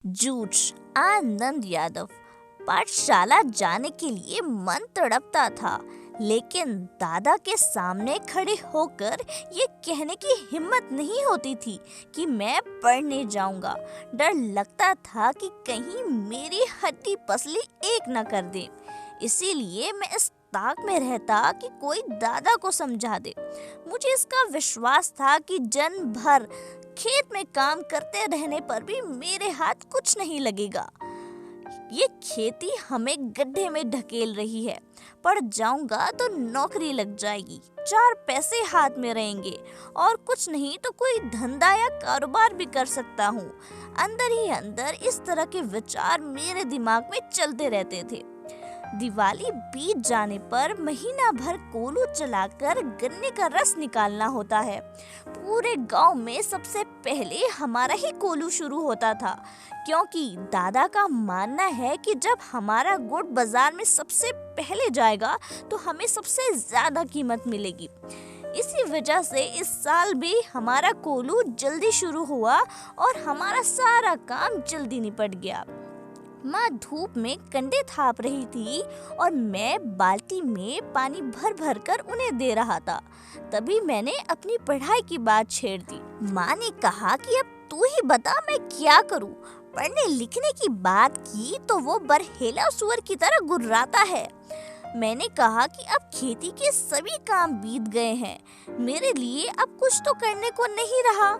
जूझ आनंद यादव। पाठशाला जाने के लिए मन तड़पता था, लेकिन दादा के सामने खड़े होकर ये कहने की हिम्मत नहीं होती थी कि मैं पढ़ने जाऊंगा। डर लगता था कि कहीं मेरी हड्डी पसली एक न कर दे। इसीलिए मैं इस ताक में रहता कि कोई दादा को समझा दे। मुझे इसका विश्वास था कि जन्म भर खेत में काम करते रहने पर भी मेरे हाथ कुछ नहीं लगेगा। ये खेती हमें गड्ढे में ढकेल रही है। पढ़ जाऊंगा तो नौकरी लग जाएगी, 4 पैसे हाथ में रहेंगे और कुछ नहीं तो कोई धंधा या कारोबार भी कर सकता हूँ। अंदर ही अंदर इस तरह के विचार मेरे दिमाग में चलते रहते थे। दिवाली बीत जाने पर महीना भर कोलू चलाकर गन्ने का रस निकालना होता है। पूरे गांव में सबसे पहले हमारा ही कोलू शुरू होता था, क्योंकि दादा का मानना है कि जब हमारा गुड़ बाजार में सबसे पहले जाएगा तो हमें सबसे ज्यादा कीमत मिलेगी। इसी वजह से इस साल भी हमारा कोलू जल्दी शुरू हुआ और हमारा सारा काम जल्दी निपट गया। माँ धूप में कंडे थाप रही थी और मैं बाल्टी में पानी भर भर कर उन्हें दे रहा था। तभी मैंने अपनी पढ़ाई की बात छेड़ दी। माँ ने कहा कि अब तू ही बता मैं क्या करूँ। पढ़ने लिखने की बात की तो वो बरहेला सुअर की तरह गुर्राता है। मैंने कहा कि अब खेती के सभी काम बीत गए हैं, मेरे लिए अब कुछ तो करने को नहीं रहा।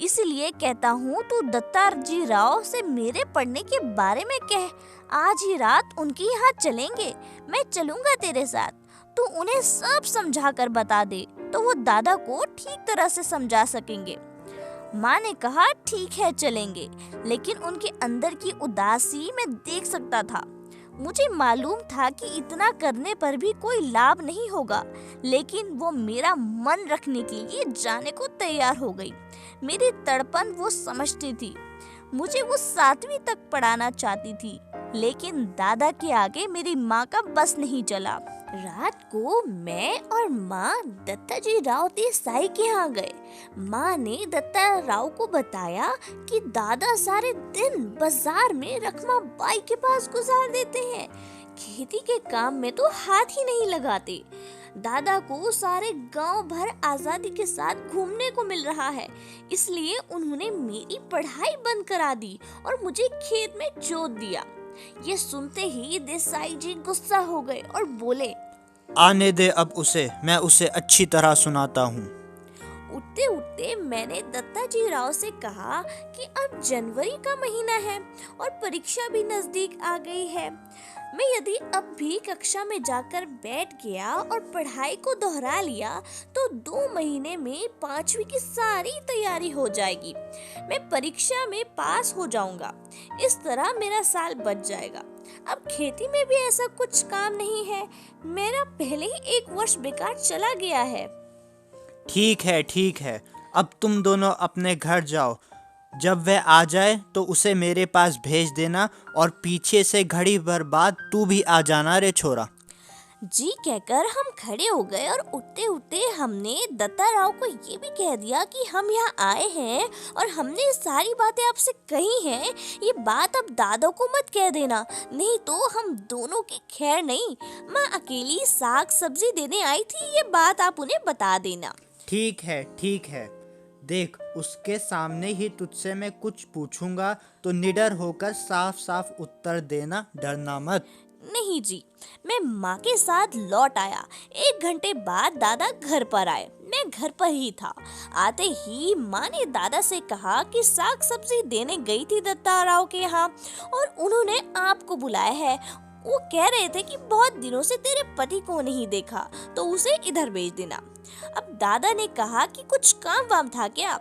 इसलिए कहता हूँ तू दत्ताजी राव से मेरे पढ़ने के बारे में कह। आज ही रात उनके यहाँ चलेंगे, मैं चलूँगा तेरे साथ। तू उन्हें सब समझा कर बता दे तो वो दादा को ठीक तरह से समझा सकेंगे। माँ ने कहा ठीक है चलेंगे, लेकिन उनके अंदर की उदासी मैं देख सकता था। मुझे मालूम था कि इतना करने पर भी कोई लाभ नहीं होगा, लेकिन वो मेरा मन रखने के लिए जाने को तैयार हो गई। मेरी तड़पन वो समझती थी। मुझे वो 7वीं तक पढ़ाना चाहती थी, लेकिन दादा के आगे मेरी माँ का बस नहीं चला। रात को मैं और माँ दत्ताजी राव देसाई के यहाँ गए। माँ ने दत्ता राव को बताया कि दादा सारे दिन बाजार में रखमा बाई के पास गुजार देते हैं, खेती के काम में तो हाथ ही नहीं लगाते। दादा को सारे गांव भर आजादी के साथ घूमने को मिल रहा है, इसलिए उन्होंने मेरी पढ़ाई बंद करा दी और मुझे खेत में जोत दिया। ये सुनते ही देसाई जी गुस्सा हो गए और बोले, आने दे अब उसे, मैं उसे अच्छी तरह सुनाता हूँ। उठते उठते मैंने दत्ताजी राव से कहा कि अब जनवरी का महीना है और परीक्षा भी नजदीक आ गई है। मैं यदि अब भी कक्षा में जाकर बैठ गया और पढ़ाई को दोहरा लिया तो 2 महीने में 5वीं की सारी तैयारी हो जाएगी। मैं परीक्षा में पास हो जाऊंगा। इस तरह मेरा साल बच जाएगा। अब खेती में भी ऐसा कुछ काम नहीं है, मेरा पहले ही 1 वर्ष बेकार चला गया है। ठीक है, अब तुम दोनों अपने घर जाओ। जब वह आ जाए तो उसे मेरे पास भेज देना और पीछे से घड़ी भर बाद तू भी आ जाना रे छोरा। जी कहकर हम खड़े हो गए और उठते उठते हमने दत्ता राव को ये भी कह दिया कि हम यहाँ आए हैं और हमने सारी बातें आपसे कही हैं। ये बात अब दादा को मत कह देना, नहीं तो हम दोनों की खैर नहीं। माँ अकेली साग सब्जी देने आई थी, ये बात आप उन्हें बता देना। ठीक है, देख उसके सामने ही तुझसे मैं कुछ पूछूंगा तो निडर होकर साफ साफ उत्तर देना, डरना मत। नहीं जी, मैं माँ के साथ लौट आया। 1 घंटे बाद दादा घर पर आए। मैं घर पर ही था। आते ही माँ ने दादा से कहा कि साग सब्जी देने गई थी दत्ता राव के यहाँ और उन्होंने आपको बुलाया है। वो कह रहे थे कि बहुत दिनों से तेरे पति को नहीं देखा तो उसे इधर भेज देना। अब दादा ने कहा कि कुछ काम वाम था क्या?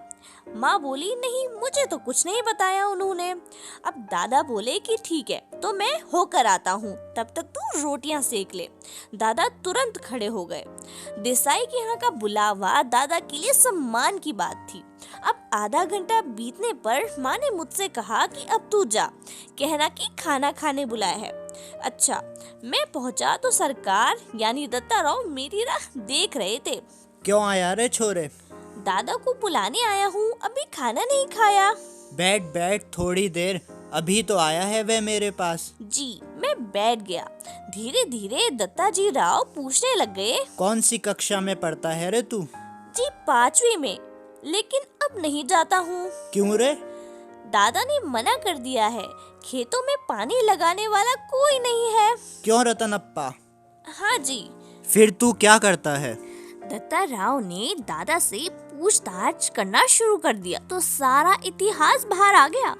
माँ बोली नहीं, मुझे तो कुछ नहीं बताया उन्होंने। अब दादा बोले कि ठीक है तो मैं होकर आता हूँ, तब तक तू रोटियां सेक ले। दादा तुरंत खड़े हो गए। देसाई के यहाँ का बुलावा दादा के लिए सम्मान की बात थी। अब आधा घंटा बीतने पर माँ ने मुझसे कहा कि अब तू जा, कहना कि खाना खाने बुलाया है। अच्छा, मैं पहुँचा तो सरकार यानी दत्ता राव मेरी राह देख रहे थे। क्यों आया रे छोरे? दादा को बुलाने आया हूँ, अभी खाना नहीं खाया। बैठ थोड़ी देर। अभी तो आया है वह मेरे पास। जी, मैं बैठ गया। धीरे धीरे दत्ताजी राव पूछने लग गए। कौन सी कक्षा में पढ़ता है रे तू? जी, 5वीं में, लेकिन अब नहीं जाता हूँ। क्यों रे? दादा ने मना कर दिया है। खेतों में पानी लगाने वाला कोई नहीं है। क्यों रतनप्पा? हाँ जी। फिर तू क्या करता है? दत्ता राव ने दादा से पूछताछ करना शुरू कर दिया तो सारा इतिहास बाहर आ गया।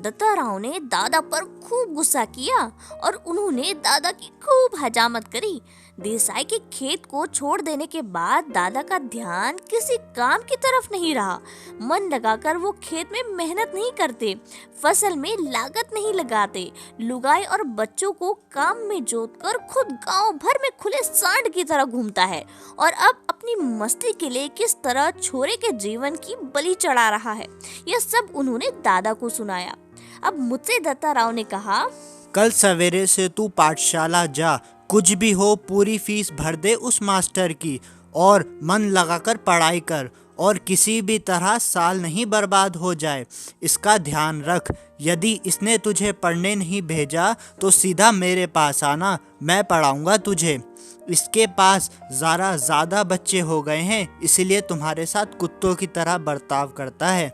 दत्ता राव ने दादा पर खूब गुस्सा किया और उन्होंने दादा की खूब हजामत करी। देसाई के खेत को छोड़ देने के बाद दादा का ध्यान किसी काम की तरफ नहीं रहा। मन लगाकर वो खेत में मेहनत नहीं करते, फसल में लागत नहीं लगाते, लुगाई और बच्चों को काम में जोतकर खुद गांव भर में खुले सांड की तरह घूमता है और अब अपनी मस्ती के लिए किस तरह छोरे के जीवन की बलि चढ़ा रहा है। यह सब उन्होंने दादा को सुनाया। अब मुझसे दत्ता राव ने कहा, कल सवेरे से तू पाठशाला जा, कुछ भी हो पूरी फीस भर दे उस मास्टर की और मन लगाकर पढ़ाई कर और किसी भी तरह साल नहीं बर्बाद हो जाए, इसका ध्यान रख। यदि इसने तुझे पढ़ने नहीं भेजा तो सीधा मेरे पास आना, मैं पढ़ाऊंगा तुझे। इसके पास ज़रा ज़्यादा बच्चे हो गए हैं, इसलिए तुम्हारे साथ कुत्तों की तरह बर्ताव करता है।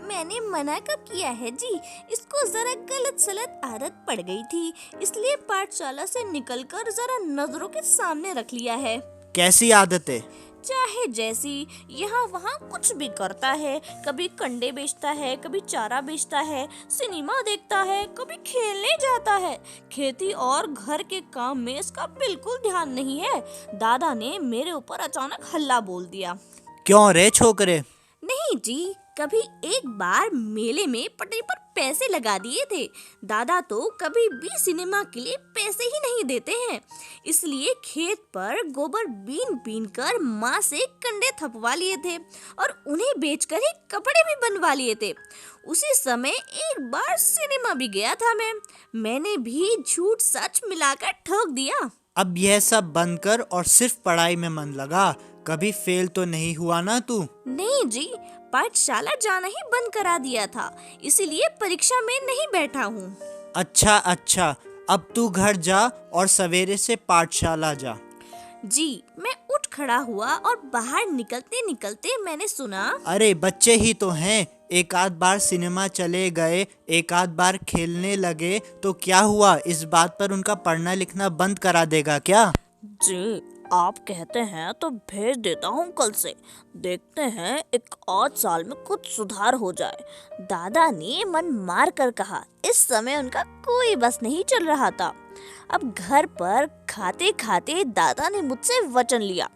मैंने मना कब किया है जी, इसको जरा गलत सलत आदत पड़ गई थी, इसलिए पाठशाला से निकलकर जरा नजरों के सामने रख लिया है। कैसी आदतें? चाहे जैसी, यहाँ वहाँ कुछ भी करता है। कभी कंडे बेचता है, कभी चारा बेचता है, सिनेमा देखता है, कभी खेलने जाता है। खेती और घर के काम में इसका बिल्कुल ध्यान नहीं है। दादा ने मेरे ऊपर अचानक हल्ला बोल दिया। क्यों रे छोकरे? नहीं जी, कभी एक बार मेले में पटरी पर पैसे लगा दिए थे। दादा तो कभी भी सिनेमा के लिए पैसे ही नहीं देते हैं, इसलिए खेत पर गोबर बीन बीन कर माँ से कंडे थपवा लिए थे और उन्हें बेचकर ही कपड़े भी बनवा लिए थे। उसी समय एक बार सिनेमा भी गया था मैंने भी झूठ सच मिलाकर ठोक दिया। अब यह सब बंद कर और सिर्फ पढ़ाई में मन लगा। कभी फेल तो नहीं हुआ ना तू? नहीं जी, पाठशाला जाना ही बंद करा दिया था, इसीलिए परीक्षा में नहीं बैठा हूँ। अच्छा, अब तू घर जा और सवेरे से पाठशाला जा। जी, मैं उठ खड़ा हुआ और बाहर निकलते निकलते मैंने सुना, अरे बच्चे ही तो हैं, एक आध बार सिनेमा चले गए, एक आध बार खेलने लगे तो क्या हुआ? इस बात पर उनका पढ़ना लिखना बंद करा देगा क्या? जी, आप कहते हैं तो भेज देता हूँ कल से। देखते हैं एक आध साल में कुछ सुधार हो जाए। दादा ने मन मार कर कहा। इस समय उनका कोई बस नहीं चल रहा था। अब घर पर खाते खाते दादा ने मुझसे वचन लिया,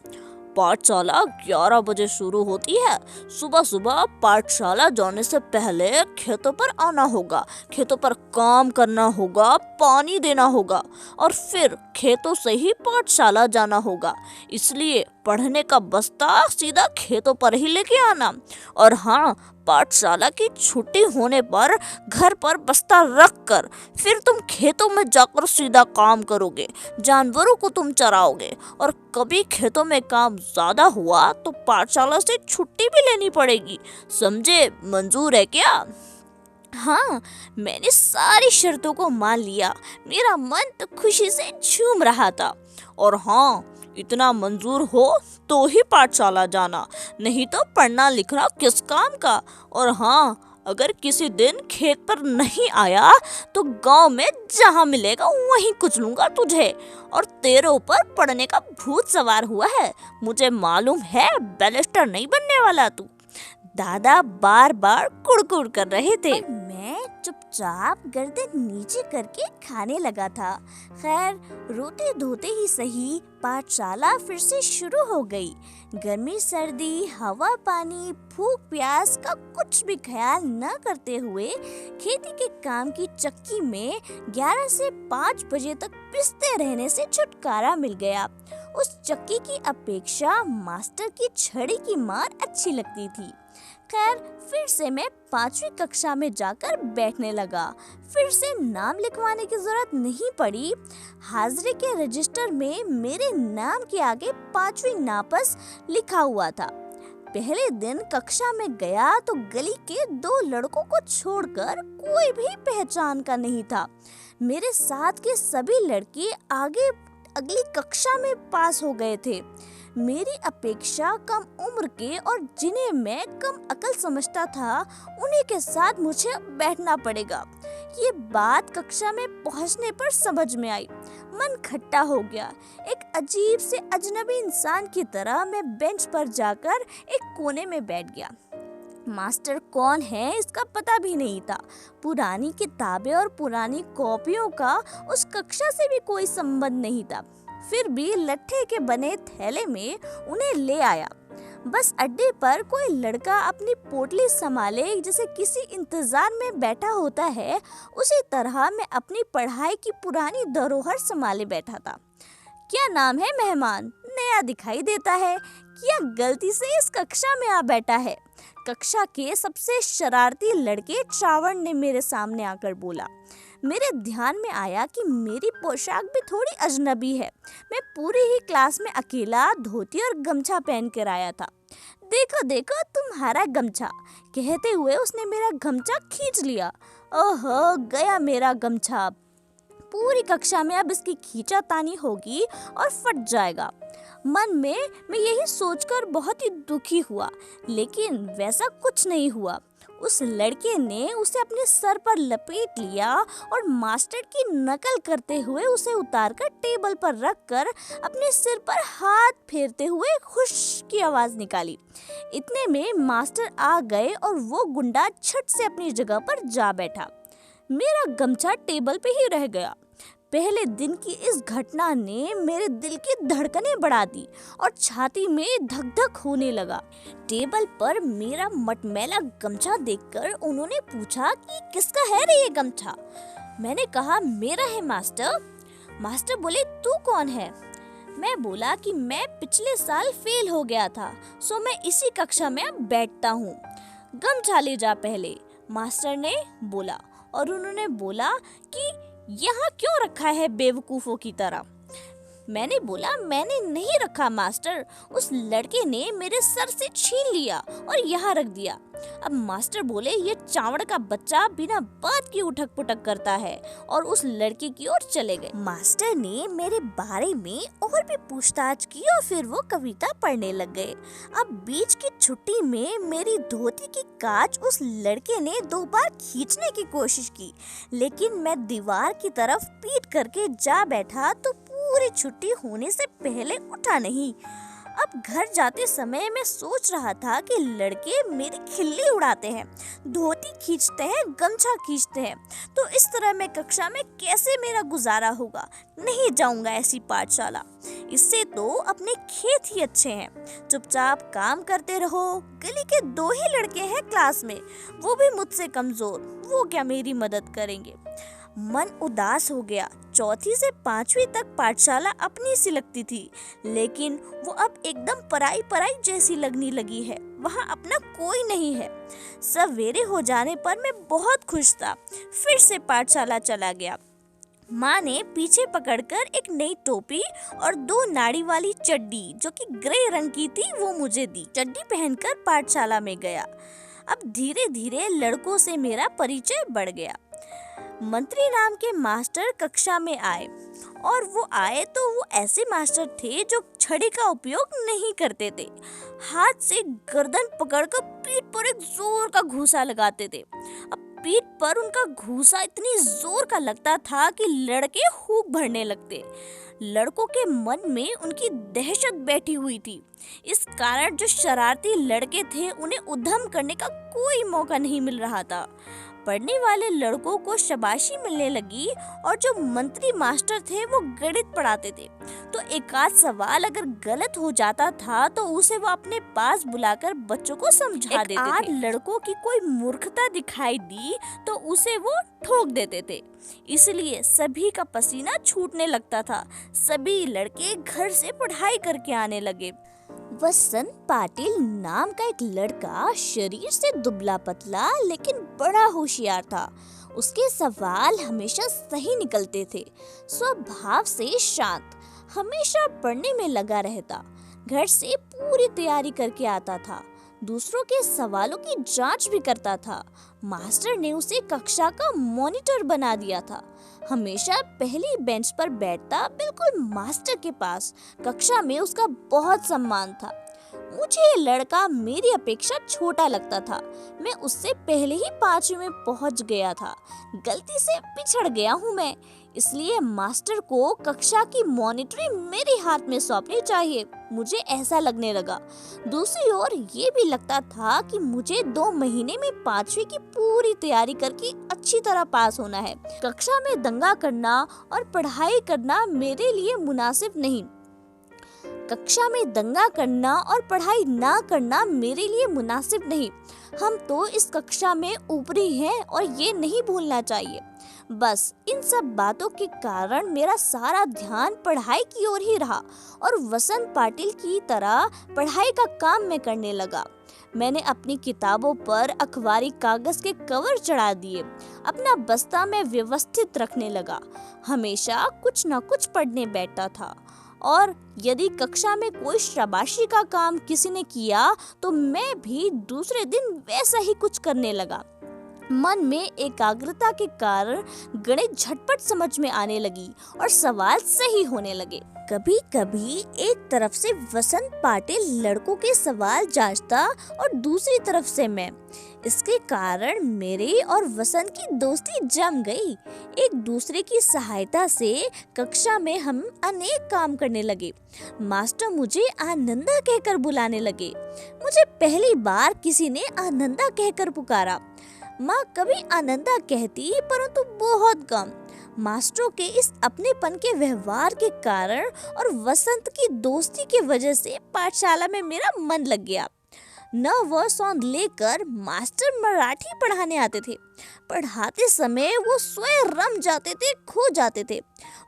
पाठशाला 11 बजे शुरू होती है। सुबह सुबह पाठशाला जाने से पहले खेतों पर आना होगा, खेतों पर काम करना होगा, पानी देना होगा और फिर खेतों से ही पाठशाला जाना होगा। इसलिए पढ़ने का बस्ता सीधा खेतों पर ही लेके आना। और हाँ, पाठशाला की छुट्टी होने पर घर पर बस्ता रख कर फिर तुम खेतों में जाकर सीधा काम करोगे, जानवरों को तुम चराओगे और कभी खेतों में काम ज्यादा हुआ तो पाठशाला से छुट्टी भी लेनी पड़ेगी। समझे? मंजूर है क्या? हाँ, मैंने सारी शर्तों को मान लिया। मेरा मन तो खुशी से झूम रहा था। और हाँ, इतना मंजूर हो तो ही पाठशाला जाना, नहीं तो पढ़ना लिखना किस काम का। और हाँ, अगर किसी दिन खेत पर नहीं आया तो गांव में जहाँ मिलेगा वहीं कुचलूंगा तुझे। और तेरे ऊपर पढ़ने का भूत सवार हुआ है, मुझे मालूम है, बैरिस्टर नहीं बनने वाला तू। दादा बार बार कुड़कुड़ कर रहे थे। मैं चुपचाप गर्दन नीचे करके खाने लगा था। खैर, रोते धोते ही सही, पाठशाला फिर से शुरू हो गई। गर्मी सर्दी, हवा पानी, भूख प्यास का कुछ भी ख्याल न करते हुए खेती के काम की चक्की में 11 से 5 बजे तक पिसते रहने से छुटकारा मिल गया। उस चक्की की अपेक्षा मास्टर की छड़ी की मार अच्छी लगती थी। खैर, फिर से मैं 5वीं कक्षा में जाकर बैठने लगा। फिर से नाम लिखवाने की जरूरत नहीं पड़ी। हाजिरी के रजिस्टर में मेरे नाम के आगे 5वीं नापस लिखा हुआ था। पहले दिन कक्षा में गया तो गली के 2 लड़कों को छोड़कर कोई भी पहचान का नहीं था। मेरे साथ के सभी लड़के आगे अगली कक्षा में पास हो गए थे। मेरी अपेक्षा कम उम्र के और जिन्हें मैं कम अकल समझता था, उन्हीं के साथ मुझे बैठना पड़ेगा। ये बात कक्षा में पहुंचने पर समझ में आई। मन खट्टा हो गया। एक अजीब से अजनबी इंसान की तरह मैं बेंच पर जाकर एक कोने में बैठ गया। मास्टर कौन है इसका पता भी नहीं था। पुरानी किताबें और पुरानी कॉपियों का उस कक्षा से भी कोई संबंध नहीं था। फिर भी लट्ठे के बने थैले में उन्हें ले आया। बस अड्डे पर कोई लड़का अपनी पोटली संभाले जैसे किसी इंतजार में बैठा होता है, उसी तरह मैं अपनी पढ़ाई की पुरानी धरोहर संभाले बैठा था। क्या नाम है मेहमान? नया दिखाई देता है। क्या गलती से इस कक्षा में आ बैठा है? कक्षा के सबसे शरारती लड़के श्रावण ने मेरे सामने आकर बोला। मेरे ध्यान में आया कि मेरी पोशाक भी थोड़ी अजनबी है। मैं पूरी ही क्लास में अकेला धोती और गमछा पहन कर आया था। देखो देखो तुम्हारा गमछा, कहते हुए उसने मेरा गमछा खींच लिया। ओहो, गया मेरा गमछा। पूरी कक्षा में अब इसकी खींचातानी होगी और फट जाएगा। मन में मैं यही सोचकर बहुत ही दुखी हुआ, लेकिन वैसा कुछ नहीं हुआ। उस लड़के ने उसे अपने सर पर लपेट लिया और मास्टर की नकल करते हुए उसे उतारकर टेबल पर रखकर अपने सिर पर हाथ फेरते हुए खुश की आवाज निकाली। इतने में मास्टर आ गए और वो गुंडा छट से अपनी जगह पर जा बैठा। मेरा गमछा टेबल पे ही रह गया। पहले दिन की इस घटना ने मेरे दिल की धड़कनें बढ़ा दी और छाती में धक धक होने लगा। टेबल पर मेरा मटमैला गमछा देखकर उन्होंने पूछा कि किसका है रे ये गमछा? मैंने कहा मेरा है मास्टर। मास्टर बोले तू कौन है? मैं बोला कि मैं पिछले साल फेल हो गया था, सो मैं इसी कक्षा में अब बैठता हूँ। गमछा ले जा पहले, मास्टर ने बोला। और उन्होंने बोला कि यहाँ क्यों रखा है बेवकूफों की तरह? मैंने बोला मैंने नहीं रखा मास्टर, उस लड़के ने मेरे सर से छीन लिया और यहाँ रख दिया। अब मास्टर बोले ये चावड़ का बच्चा बिना बात की उठक पुठक करता है और उस लड़के की ओर चले गए। मास्टर ने मेरे बारे में और भी पूछताछ की और फिर वो कविता पढ़ने लग गए। अब बीच की छुट्टी में मेरी धोती की काज उस लड़के ने 2 बार खींचने की कोशिश की, लेकिन मैं दीवार की तरफ पीठ करके जा बैठा तो पूरी छुट्टी होने से पहले उठा नहीं। अब घर जाते समय मैं सोच रहा था कि लड़के मेरी खिल्ली उड़ाते हैं, धोती खींचते हैं, गमछा खींचते हैं, तो इस तरह मैं कक्षा में कैसे मेरा गुजारा होगा? नहीं जाऊंगा ऐसी पाठशाला। इससे तो अपने खेत ही अच्छे हैं। चुपचाप काम करते रहो। गली के 2 ही लड़के हैं क्लास में, वो भी मुझसे कमजोर, वो क्या मेरी मदद करेंगे? मन उदास हो गया। 4वीं से 5वीं तक पाठशाला अपनी सी लगती थी, लेकिन वो अब एकदम पराई पराई जैसी लगने लगी है। वहाँ अपना कोई नहीं है। सवेरे हो जाने पर मैं बहुत खुश था। फिर से पाठशाला चला गया। माँ ने पीछे पकड़कर एक नई टोपी और 2 नाड़ी वाली चड्डी जो कि ग्रे रंग की थी वो मुझे दी। चड्डी पहनकर पाठशाला में गया। अब धीरे धीरे लड़कों से मेरा परिचय बढ़ गया। मंत्री नाम के मास्टर कक्षा में आए और वो आए तो वो ऐसे मास्टर थे जो छड़ी का उपयोग नहीं करते थे। हाथ से गर्दन पकड़कर पीठ पर एक जोर का घूंसा लगाते थे। अब पीठ पर उनका घूंसा इतनी जोर का लगता था कि लड़के हूक भरने लगते। लड़कों के मन में उनकी दहशत बैठी हुई थी। इस कारण जो शरारती लड़के थे उन्हें उद्यम करने का कोई मौका नहीं मिल रहा था। पढ़ने वाले लड़कों को शाबाशी मिलने लगी और जो मंत्री मास्टर थे वो गणित पढ़ाते थे, तो एक आध सवाल अगर गलत हो जाता था तो उसे वो अपने पास बुलाकर बच्चों को समझा देते थे। लड़कों की कोई मूर्खता दिखाई दी तो उसे वो ठोक देते थे। इसलिए सभी का पसीना छूटने लगता था। सभी लड़के घर से पढ़ाई करके आने लगे। वसंत पाटिल नाम का एक लड़का शरीर से दुबला पतला लेकिन बड़ा होशियार था। उसके सवाल हमेशा सही निकलते थे। स्वभाव से शांत, हमेशा पढ़ने में लगा रहता। घर से पूरी तैयारी करके आता था। दूसरों के सवालों की जांच भी करता था। मास्टर ने उसे कक्षा का मॉनिटर बना दिया था। हमेशा पहली बेंच पर बैठता, बिल्कुल मास्टर के पास। कक्षा में उसका बहुत सम्मान था। मुझे ये लड़का मेरी अपेक्षा छोटा लगता था। मैं उससे पहले ही 5वीं में पहुंच गया था। गलती से पिछड़ गया हूँ मैं, इसलिए मास्टर को कक्षा की मॉनिटरी मेरे हाथ में सौंपनी चाहिए, मुझे ऐसा लगने लगा। दूसरी ओर ये भी लगता था कि मुझे 2 महीने में 5वीं की पूरी तैयारी करके अच्छी तरह पास होना है। कक्षा में दंगा करना और पढ़ाई करना मेरे लिए मुनासिब नहीं। कक्षा में दंगा करना और पढ़ाई ना करना मेरे लिए मुनासिब नहीं। हम तो इस कक्षा में ऊपरी हैं और ये नहीं भूलना चाहिए। बस इन सब बातों के कारण मेरा सारा ध्यान पढ़ाई की ओर ही रहा और वसंत पाटिल की तरह पढ़ाई का काम मैं करने लगा। मैंने अपनी किताबों पर अखबारी कागज के कवर चढ़ा दिए। अपना बस्ता में व्यवस्थित रखने लगा। हमेशा कुछ न कुछ पढ़ने बैठता था और यदि कक्षा में कोई शाबाशी का काम किसी ने किया तो मैं भी दूसरे दिन वैसा ही कुछ करने लगा। मन में एकाग्रता के कारण गणित झटपट समझ में आने लगी और सवाल सही होने लगे। कभी कभी एक तरफ से वसंत पाटिल लड़कों के सवाल जांचता और दूसरी तरफ से मैं। इसके कारण मेरे और वसंत की दोस्ती जम गई। एक दूसरे की सहायता से कक्षा में हम अनेक काम करने लगे। मास्टर मुझे आनंदा कहकर बुलाने लगे। मुझे पहली बार किसी ने आनंदा कहकर पुकारा। माँ कभी आनंदा कहती, परंतु बहुत कम। मास्टरों के इस अपनेपन के व्यवहार के कारण और वसंत की दोस्ती की वजह से पाठशाला में मेरा मन लग गया। न व सौंद लेकर मास्टर मराठी पढ़ाने आते थे। पढ़ाते समय वो स्वयं रम जाते थे, खो जाते थे।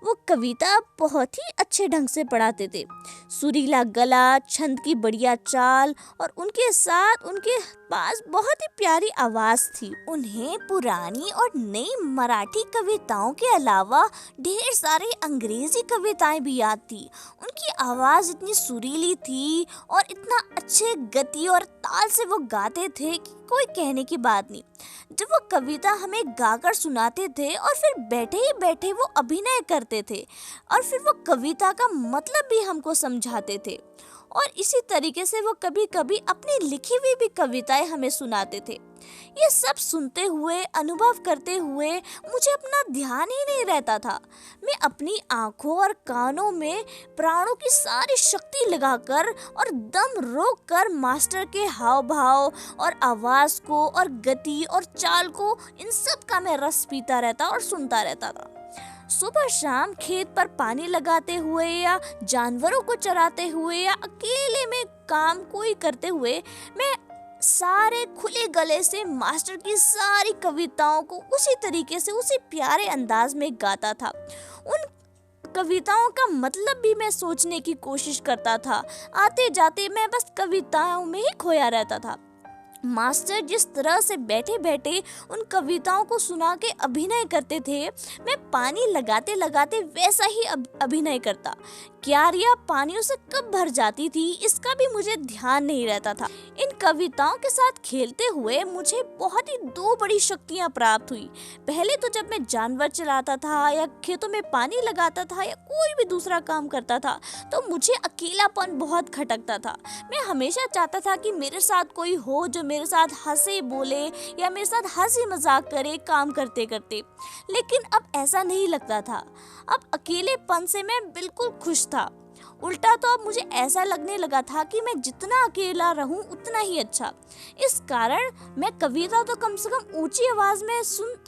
वो कविता बहुत ही अच्छे ढंग से पढ़ाते थे। सुरीला गला, छंद की बढ़िया चाल और उनके साथ उनके पास बहुत ही प्यारी आवाज थी। उन्हें पुरानी और नई मराठी कविताओं के अलावा ढेर सारी अंग्रेजी कविताएं भी याद थी। उनकी आवाज इतनी सुरीली थी और इतना अच्छे गति और ताल से वो गाते थे कि कोई कहने की बात नहीं। जब वो कविता हमें गाकर सुनाते थे और फिर बैठे ही बैठे वो अभिनय करते थे और फिर वो कविता का मतलब भी हमको समझाते थे और इसी तरीके से वो कभी कभी अपनी लिखी हुई भी कविताएं हमें सुनाते थे। ये सब सुनते हुए, अनुभव करते हुए मुझे अपना ध्यान ही नहीं रहता था। मैं अपनी आंखों और कानों में प्राणों की सारी शक्ति लगाकर और दम रोक कर मास्टर के हाव भाव और आवाज को और गति और चाल को, इन सब का मैं रस पीता रहता और सुनता रहता था। सुबह शाम खेत पर पानी लगाते हुए या जानवरों को चराते हुए या अकेले में काम कोई करते हुए मैं सारे खुले गले से मास्टर की सारी कविताओं को उसी तरीके से, उसी प्यारे अंदाज में गाता था। उन कविताओं का मतलब भी मैं सोचने की कोशिश करता था। आते जाते मैं बस कविताओं में ही खोया रहता था। मास्टर जिस तरह से बैठे बैठे उन कविताओं को सुना के अभिनय करते थे, मैं पानी लगाते लगाते वैसा ही अभिनय करता। क्यारियां पानियों से कब भर जाती थी इसका भी मुझे ध्यान नहीं रहता था। इन कविताओं के साथ खेलते हुए मुझे बहुत ही 2 बड़ी शक्तियां प्राप्त हुई। पहले तो जब मैं जानवर चलाता था या खेतों में पानी लगाता था या कोई भी दूसरा काम करता था तो मुझे अकेलापन बहुत खटकता था। मैं हमेशा चाहता था कि मेरे साथ कोई हो जो मेरे साथ हंसे बोले या मेरे साथ हंसी मजाक करे काम करते करते, लेकिन अब ऐसा नहीं लगता था। अब अकेलेपन से मैं बिल्कुल खुश था। उल्टा तो अब मुझे ऐसा लगने लगा था कि मैं जितना अकेला रहूं उतना ही अच्छा। इस कारण मैं कविता तो कम से कम ऊंची आवाज में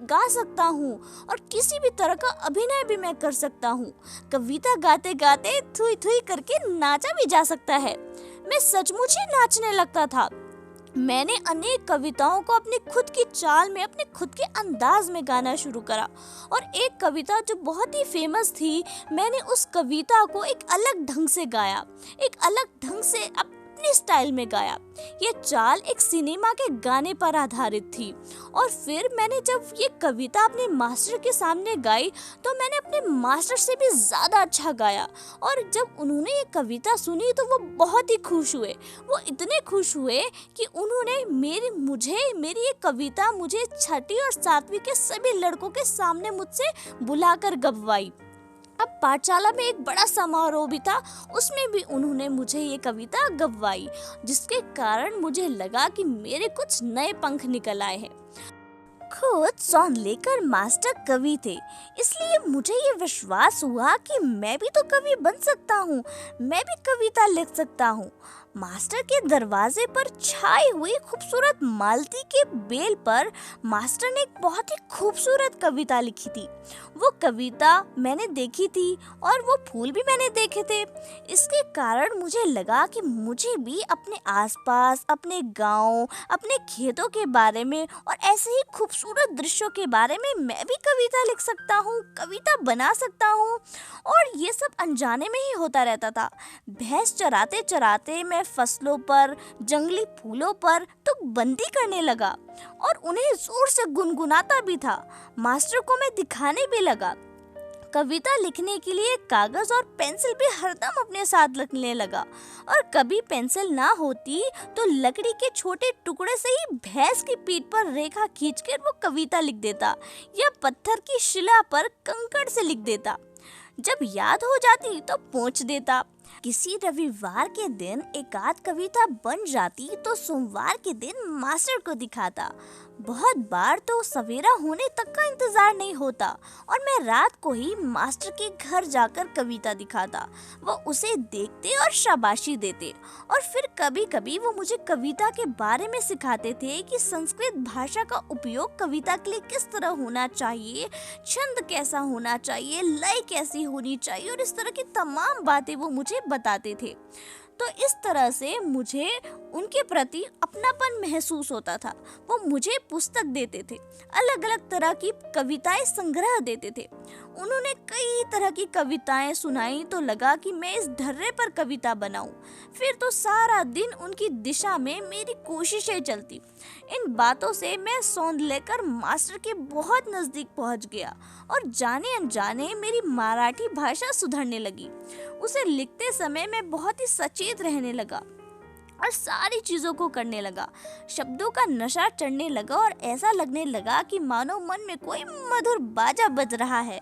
गा सकता हूँ और किसी भी तरह का अभिनय भी मैं कर सकता हूँ। कविता गाते गाते थुई थुई करके नाचा भी जा सकता है। मैं सचमुच ही नाचने लगता था। मैंने अनेक कविताओं को अपनी खुद की चाल में, अपने खुद के अंदाज में गाना शुरू करा और एक कविता जो बहुत ही फेमस थी, मैंने उस कविता को एक अलग ढंग से गाया, एक अलग ढंग से अपने अपनी स्टाइल में गाया। ये चाल एक सिनेमा के गाने पर आधारित थी। और फिर मैंने जब ये कविता अपने मास्टर के सामने गाई तो मैंने अपने मास्टर से भी ज़्यादा अच्छा गाया। और जब उन्होंने ये कविता सुनी तो वो बहुत ही खुश हुए। वो इतने खुश हुए कि उन्होंने मेरी ये कविता मुझे छठी और सातवीं के सभी लड़कों के सामने मुझसे बुलाकर गवाई। अब पाठशाला में एक बड़ा समारोह भी था, उसमें भी उन्होंने मुझे ये कविता गवाई, जिसके कारण मुझे लगा कि मेरे कुछ नए पंख निकल आए हैं। खुद सौंध लेकर मास्टर कवि थे, इसलिए मुझे ये विश्वास हुआ कि मैं भी तो कवि बन सकता हूँ, मैं भी कविता लिख सकता हूँ। मास्टर के दरवाजे पर छाई हुई खूबसूरत मालती के बेल पर मास्टर ने एक बहुत ही खूबसूरत कविता लिखी थी। वो कविता मैंने देखी थी और वो फूल भी मैंने देखे थे। इसके कारण मुझे लगा कि मुझे भी अपने आसपास, अपने गांव, अपने खेतों के बारे में और ऐसे ही खूबसूरत दृश्यों के बारे में मैं भी कविता लिख सकता हूँ, कविता बना सकता हूँ। और ये सब अनजाने में ही होता रहता था। भैंस चराते चराते मैं फसलों पर, जंगली फूलों पर तुकबंदी करने लगा और उन्हें जोर से गुनगुनाता भी था। मास्टर को मैं दिखाने भी लगा। कविता लिखने के लिए कागज और पेंसिल भी हरदम अपने साथ रखने लगा। और कभी पेंसिल ना होती तो लकड़ी के छोटे टुकड़े से ही भैंस की पीठ पर रेखा खींचकर वो कविता लिख देता या पत्थर की शिला पर कंकड़ से लिख देता। जब याद हो जाती तो पोंछ देता। किसी रविवार के दिन एक आध कविता बन जाती तो सोमवार के दिन मास्टर को दिखाता। बहुत बार तो सवेरा होने तक का इंतजार नहीं होता और मैं रात को ही मास्टर के घर जाकर कविता दिखाता। वो उसे देखते और शाबाशी देते। और फिर कभी कभी वो मुझे कविता के बारे में सिखाते थे कि संस्कृत भाषा का उपयोग कविता के लिए किस तरह होना चाहिए, छंद कैसा होना चाहिए, लय कैसी होनी चाहिए और इस तरह की तमाम बातें वो मुझे बताते थे। तो इस तरह से मुझे उनके प्रति अपनापन महसूस होता था। वो मुझे पुस्तक देते थे, अलग अलग तरह की कविताएं संग्रह देते थे। उन्होंने कई तरह की कविताएं सुनाई तो लगा कि मैं इस ढर्रे पर कविता बनाऊं। फिर तो सारा दिन उनकी दिशा में मेरी कोशिशें चलती। इन बातों से मैं सौंध लेकर मास्टर के बहुत नजदीक पहुंच गया और जाने अनजाने मेरी मराठी भाषा सुधरने लगी। उसे लिखते समय मैं बहुत ही सचेत रहने लगा और सारी चीजों को करने लगा। शब्दों का नशा चढ़ने लगा और ऐसा लगने लगा कि मानो मन में कोई मधुर बाजा बज रहा है।